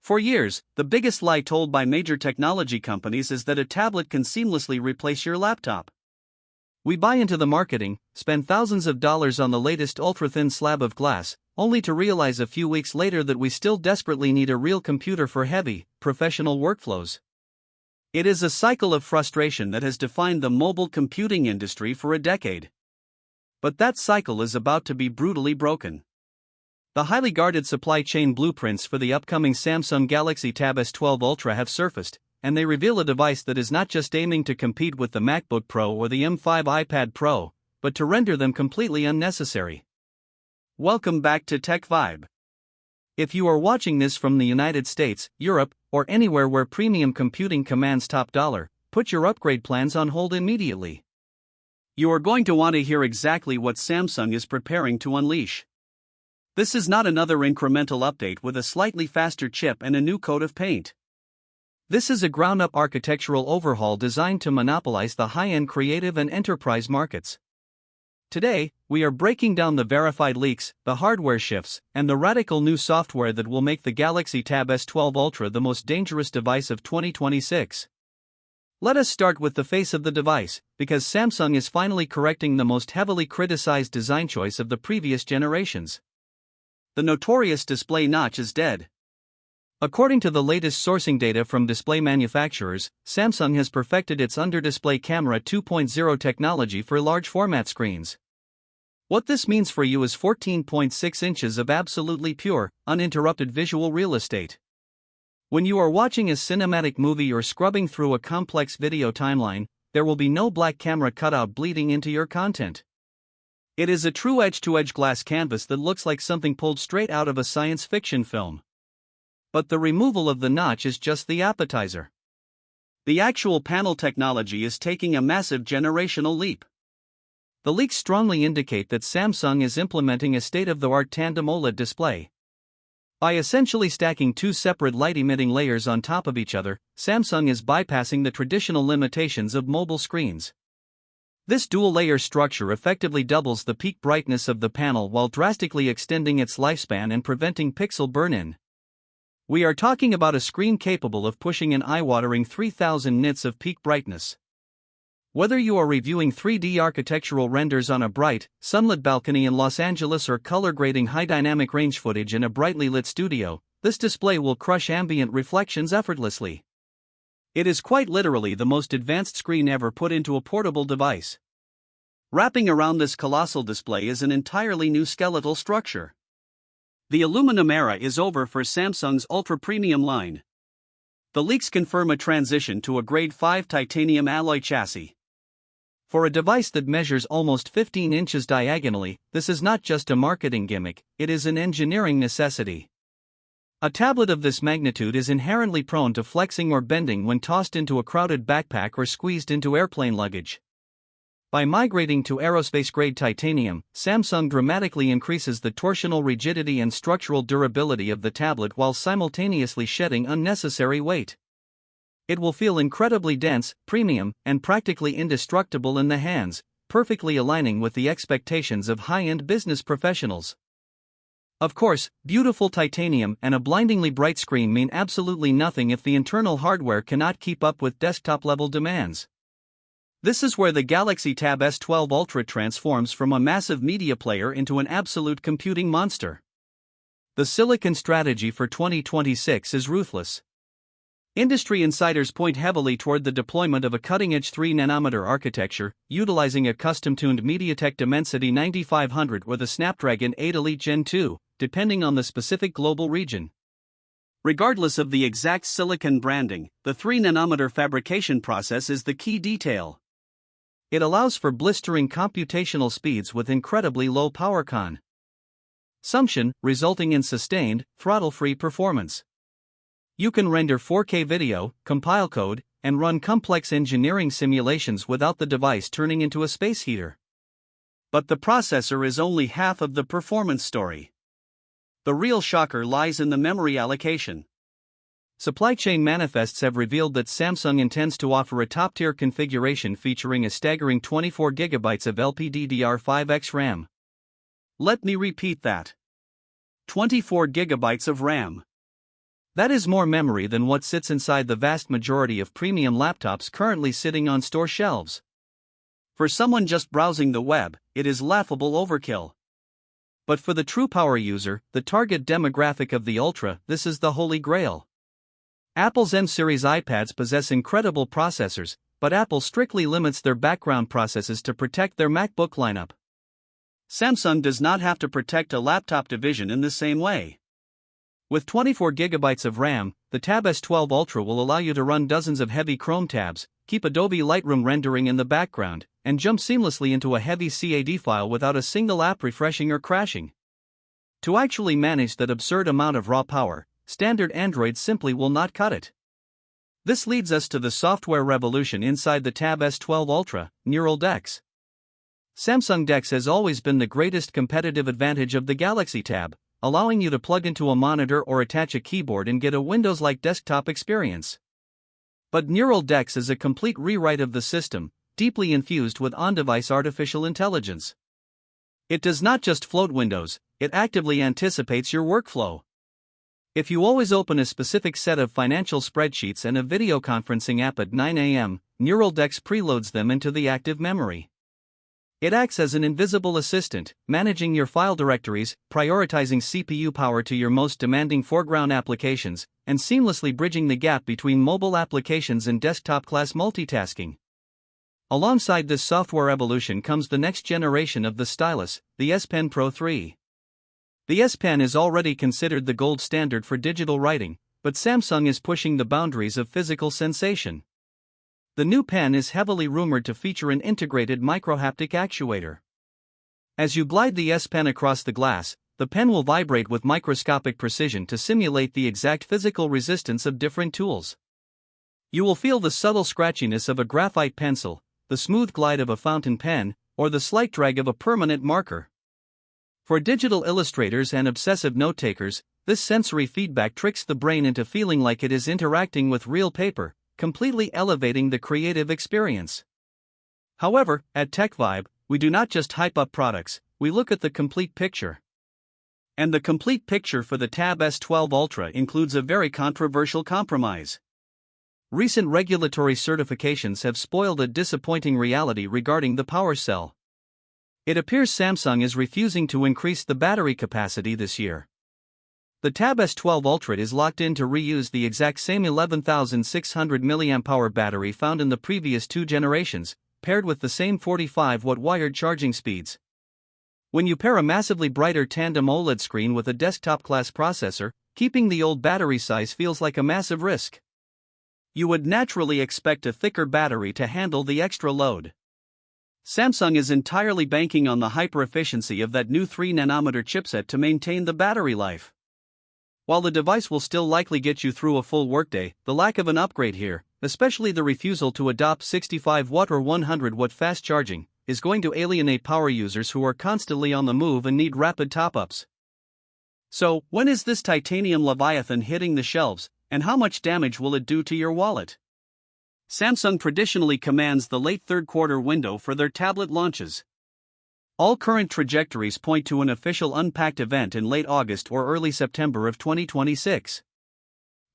For years, the biggest lie told by major technology companies is that a tablet can seamlessly replace your laptop. We buy into the marketing, spend thousands of dollars on the latest ultra-thin slab of glass, only to realize a few weeks later that we still desperately need a real computer for heavy, professional workflows. It is a cycle of frustration that has defined the mobile computing industry for a decade. But that cycle is about to be brutally broken. The highly guarded supply chain blueprints for the upcoming Samsung Galaxy Tab S12 Ultra have surfaced, and they reveal a device that is not just aiming to compete with the MacBook Pro or the M5 iPad Pro, but to render them completely unnecessary. Welcome back to TechVibe. If you are watching this from the United States, Europe, or anywhere where premium computing commands top dollar, put your upgrade plans on hold immediately. You are going to want to hear exactly what Samsung is preparing to unleash. This is not another incremental update with a slightly faster chip and a new coat of paint. This is a ground-up architectural overhaul designed to monopolize the high-end creative and enterprise markets. Today, we are breaking down the verified leaks, the hardware shifts, and the radical new software that will make the Galaxy Tab S12 Ultra the most dangerous device of 2026. Let us start with the face of the device, because Samsung is finally correcting the most heavily criticized design choice of the previous generations. The notorious display notch is dead. According to the latest sourcing data from display manufacturers, Samsung has perfected its under-display camera 2.0 technology for large format screens. What this means for you is 14.6 inches of absolutely pure, uninterrupted visual real estate. When you are watching a cinematic movie or scrubbing through a complex video timeline, there will be no black camera cutout bleeding into your content. It is a true edge-to-edge glass canvas that looks like something pulled straight out of a science fiction film. But the removal of the notch is just the appetizer. The actual panel technology is taking a massive generational leap. The leaks strongly indicate that Samsung is implementing a state-of-the-art Tandem OLED display. By essentially stacking two separate light-emitting layers on top of each other, Samsung is bypassing the traditional limitations of mobile screens. This dual-layer structure effectively doubles the peak brightness of the panel while drastically extending its lifespan and preventing pixel burn-in. We are talking about a screen capable of pushing an eye-watering 3000 nits of peak brightness. Whether you are reviewing 3D architectural renders on a bright, sunlit balcony in Los Angeles or color-grading high dynamic range footage in a brightly lit studio, this display will crush ambient reflections effortlessly. It is quite literally the most advanced screen ever put into a portable device. Wrapping around this colossal display is an entirely new skeletal structure. The aluminum era is over for Samsung's ultra-premium line. The leaks confirm a transition to a Grade 5 titanium alloy chassis. For a device that measures almost 15 inches diagonally, this is not just a marketing gimmick, it is an engineering necessity. A tablet of this magnitude is inherently prone to flexing or bending when tossed into a crowded backpack or squeezed into airplane luggage. By migrating to aerospace-grade titanium, Samsung dramatically increases the torsional rigidity and structural durability of the tablet while simultaneously shedding unnecessary weight. It will feel incredibly dense, premium, and practically indestructible in the hands, perfectly aligning with the expectations of high-end business professionals. Of course, beautiful titanium and a blindingly bright screen mean absolutely nothing if the internal hardware cannot keep up with desktop-level demands. This is where the Galaxy Tab S12 Ultra transforms from a massive media player into an absolute computing monster. The silicon strategy for 2026 is ruthless. Industry insiders point heavily toward the deployment of a cutting-edge 3nm architecture, utilizing a custom-tuned MediaTek Dimensity 9500 or the Snapdragon 8 Elite Gen 2, depending on the specific global region. Regardless of the exact silicon branding, the 3nm fabrication process is the key detail. It allows for blistering computational speeds with incredibly low power consumption, resulting in sustained, throttle-free performance. You can render 4K video, compile code, and run complex engineering simulations without the device turning into a space heater. But the processor is only half of the performance story. The real shocker lies in the memory allocation. Supply chain manifests have revealed that Samsung intends to offer a top-tier configuration featuring a staggering 24 GB of LPDDR5X RAM. Let me repeat that. 24 GB of RAM. That is more memory than what sits inside the vast majority of premium laptops currently sitting on store shelves. For someone just browsing the web, it is laughable overkill. But for the true power user, the target demographic of the Ultra, this is the holy grail. Apple's M-series iPads possess incredible processors, but Apple strictly limits their background processes to protect their MacBook lineup. Samsung does not have to protect a laptop division in the same way. With 24GB of RAM, the Tab S12 Ultra will allow you to run dozens of heavy Chrome tabs, keep Adobe Lightroom rendering in the background, and jump seamlessly into a heavy CAD file without a single app refreshing or crashing. To actually manage that absurd amount of raw power, standard Android simply will not cut it. This leads us to the software revolution inside the Tab S12 Ultra, Neural DeX. Samsung DeX has always been the greatest competitive advantage of the Galaxy Tab, allowing you to plug into a monitor or attach a keyboard and get a Windows-like desktop experience. But Neural DeX is a complete rewrite of the system, deeply infused with on-device artificial intelligence. It does not just float Windows, it actively anticipates your workflow. If you always open a specific set of financial spreadsheets and a video conferencing app at 9 a.m., Neural DeX preloads them into the active memory. It acts as an invisible assistant, managing your file directories, prioritizing CPU power to your most demanding foreground applications, and seamlessly bridging the gap between mobile applications and desktop-class multitasking. Alongside this software evolution comes the next generation of the stylus, the S Pen Pro 3. The S Pen is already considered the gold standard for digital writing, but Samsung is pushing the boundaries of physical sensation. The new pen is heavily rumored to feature an integrated microhaptic actuator. As you glide the S Pen across the glass, the pen will vibrate with microscopic precision to simulate the exact physical resistance of different tools. You will feel the subtle scratchiness of a graphite pencil, the smooth glide of a fountain pen, or the slight drag of a permanent marker. For digital illustrators and obsessive note-takers, this sensory feedback tricks the brain into feeling like it is interacting with real paper, completely elevating the creative experience. However, at TechVibe, we do not just hype up products, we look at the complete picture. And the complete picture for the Tab S12 Ultra includes a very controversial compromise. Recent regulatory certifications have spoiled a disappointing reality regarding the power cell. It appears Samsung is refusing to increase the battery capacity this year. The Tab S12 Ultra is locked in to reuse the exact same 11,600 mAh battery found in the previous two generations, paired with the same 45-watt wired charging speeds. When you pair a massively brighter Tandem OLED screen with a desktop-class processor, keeping the old battery size feels like a massive risk. You would naturally expect a thicker battery to handle the extra load. Samsung is entirely banking on the hyper-efficiency of that new 3nm chipset to maintain the battery life. While the device will still likely get you through a full workday, the lack of an upgrade here, especially the refusal to adopt 65-watt or 100-watt fast charging, is going to alienate power users who are constantly on the move and need rapid top-ups. So, when is this titanium Leviathan hitting the shelves, and how much damage will it do to your wallet? Samsung traditionally commands the late third-quarter window for their tablet launches. All current trajectories point to an official Unpacked event in late August or early September of 2026.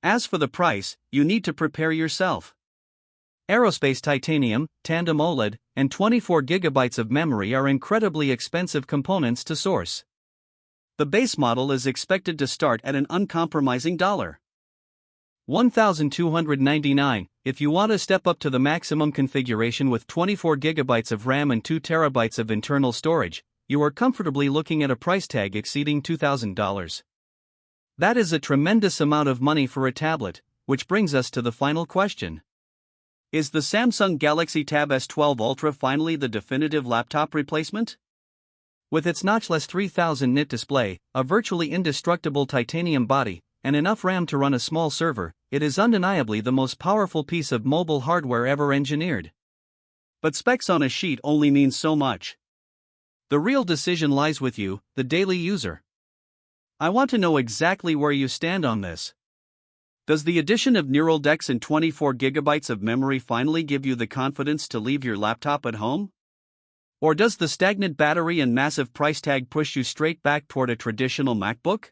As for the price, you need to prepare yourself. Aerospace titanium, Tandem OLED, and 24GB of memory are incredibly expensive components to source. The base model is expected to start at an uncompromising $1,299. If you want to step up to the maximum configuration with 24GB of RAM and 2TB of internal storage, you are comfortably looking at a price tag exceeding $2,000. That is a tremendous amount of money for a tablet, which brings us to the final question. Is the Samsung Galaxy Tab S12 Ultra finally the definitive laptop replacement? With its notchless 3000 nit display, a virtually indestructible titanium body, and enough RAM to run a small server, it is undeniably the most powerful piece of mobile hardware ever engineered. But specs on a sheet only mean so much. The real decision lies with you, the daily user. I want to know exactly where you stand on this. Does the addition of Neural DeX and 24GB of memory finally give you the confidence to leave your laptop at home? Or does the stagnant battery and massive price tag push you straight back toward a traditional MacBook?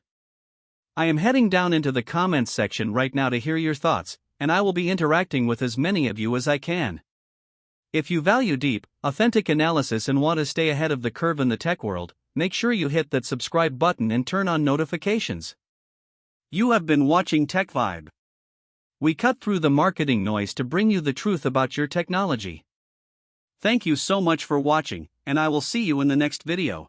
I am heading down into the comments section right now to hear your thoughts, and I will be interacting with as many of you as I can. If you value deep, authentic analysis and want to stay ahead of the curve in the tech world, make sure you hit that subscribe button and turn on notifications. You have been watching TechVibe. We cut through the marketing noise to bring you the truth about your technology. Thank you so much for watching, and I will see you in the next video.